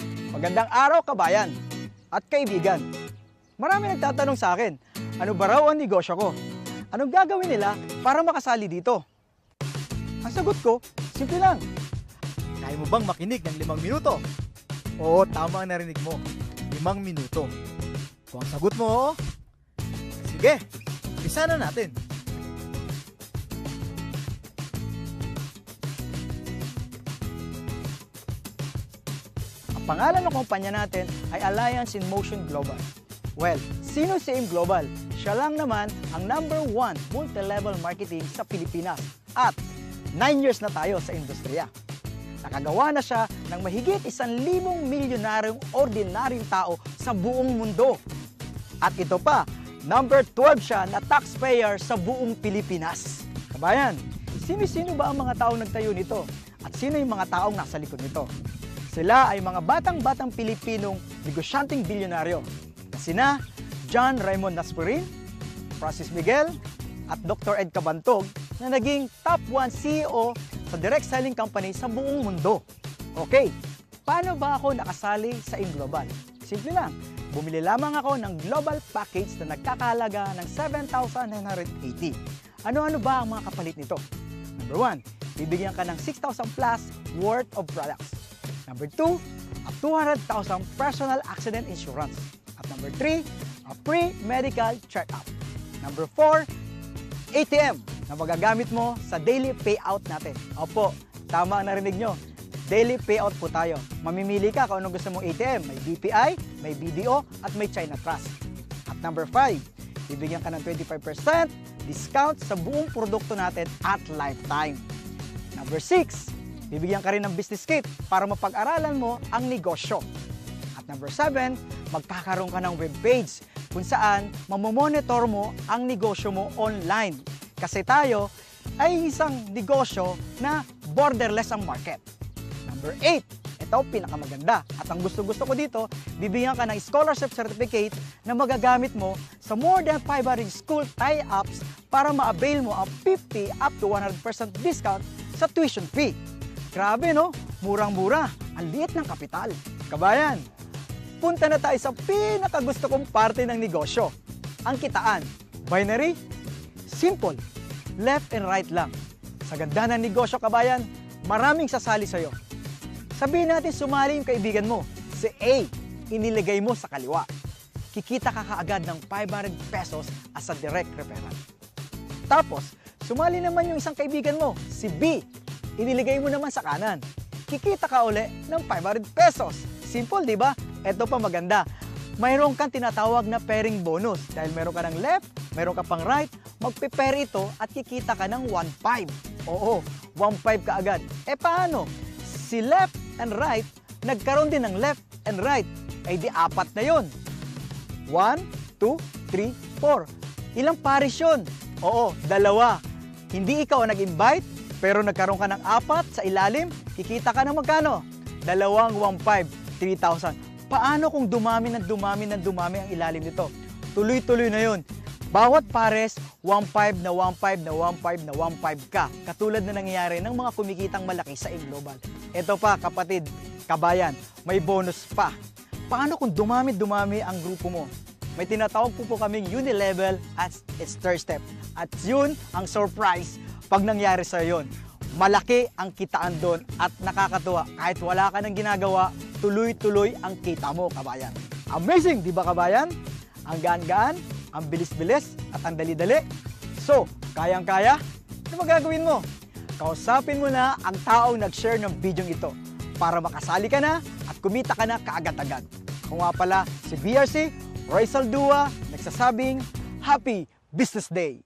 Magandang araw, kabayan at kaibigan. Marami nagtatanong sa akin, ano ba raw ang negosyo ko? Anong gagawin nila para makasali dito? Ang sagot ko, simple lang. Kaya mo bang makinig ng 5 minuto? Oo, tama ang narinig mo. 5 minuto. Kung ang sagot mo, oo, sige, umpisa na natin. Ang pangalan ng kumpanya natin ay Alliance in Motion Global. Well, sino si AIM Global? Siya lang naman ang #1 multi-level marketing sa Pilipinas at 9 years na tayo sa industriya. Nakagawa na siya ng mahigit 1,000 milyonaryong ordinaryong tao sa buong mundo. At ito pa, #12 siya na taxpayer sa buong Pilipinas. Kabayan, sino-sino ba ang mga taong nagtayo nito? At sino yung mga taong nasa likod nito? Sila ay mga batang-batang Pilipinong negosyanteng bilyonaryo na sina John Raymond Naspurin, Francis Miguel, at Dr. Ed Cabantog na naging top 1 CEO sa direct selling company sa buong mundo. Okay, paano ba ako nakasali sa AIM Global? Simple lang, bumili lamang ako ng global package na nagkakahalaga ng 7,980. Ano-ano ba ang mga kapalit nito? Number 1, bibigyan ka ng 6,000 plus worth of products. Number 2, a 200,000 personal accident insurance. At number 3, a free medical check-up. Number 4, ATM na magagamit mo sa daily payout natin. Opo, tama ang narinig nyo. Daily payout po tayo. Mamimili ka kung anong gusto mong ATM. May BPI, may BDO, at may China Trust. At number 5, bibigyan ka ng 25% discount sa buong produkto natin at lifetime. Number 6, bibigyan ka rin ng business kit para mapag-aralan mo ang negosyo. At number 7, magkakaroon ka ng webpage kung saan mamomonitor mo ang negosyo mo online. Kasi tayo ay isang negosyo na borderless ang market. Number 8, ito pinakamaganda. At ang gusto-gusto ko dito, bibigyan ka ng scholarship certificate na magagamit mo sa more than 500 school tie-ups para ma-avail mo ang 50 up to 100% discount sa tuition fee. Grabe no? Murang-mura. Ang liit ng kapital. Kabayan, punta na tayo sa pinakagusto kong parte ng negosyo. Ang kitaan. Binary? Simple. Left and right lang. Sa ganda ng negosyo, kabayan, maraming sasali sa'yo. Sabihin natin sumali yung kaibigan mo. Si A, iniligay mo sa kaliwa. Kikita ka kaagad ng 500 pesos as a direct referral. Tapos, sumali naman yung isang kaibigan mo, si B, iniligay mo naman sa kanan. Kikita ka uli ng 500 pesos. Simple, di ba? Ito pa maganda. Mayroon kang tinatawag na pairing bonus. Dahil meron ka ng left, meron ka pang right, magpe-pair ito at kikita ka ng 1.5. Oo, 1.5 ka agad. E paano? Si left and right, nagkaroon din ng left and right. Ay di 4 na yun. 1, 2, 3, 4. Ilang pares yun? Oo, 2. Hindi ikaw ang nag-invite, pero nagkaroon ka ng 4 sa ilalim, kikita ka ng magkano? 2 1.5, 3,000. Paano kung dumami ang ilalim nito? Tuloy-tuloy na yun. Bawat pares, 1.5 na 1.5 na 1.5 na 1.5 ka. Katulad na nangyayari ng mga kumikitang malaki sa AIM Global. Ito pa, kapatid, kabayan, may bonus pa. Paano kung dumami ang grupo mo? May tinatawag po kaming unilevel at its third step. At yun ang surprise pag nangyari sa yun. Malaki ang kitaan doon at nakakatuwa. Kahit wala ka nang ginagawa, tuloy-tuloy ang kita mo, kabayan. Amazing, di ba, kabayan? Ang gaan-gaan, ang bilis-bilis, at ang dali-dali. So, kayang-kaya? Ano magagawin mo? Kausapin mo na ang taong nag-share ng video ito para makasali ka na at kumita ka na kaagad-agad. Ako nga pala si BRC, Roy Saldua, nagsasabing Happy Business Day!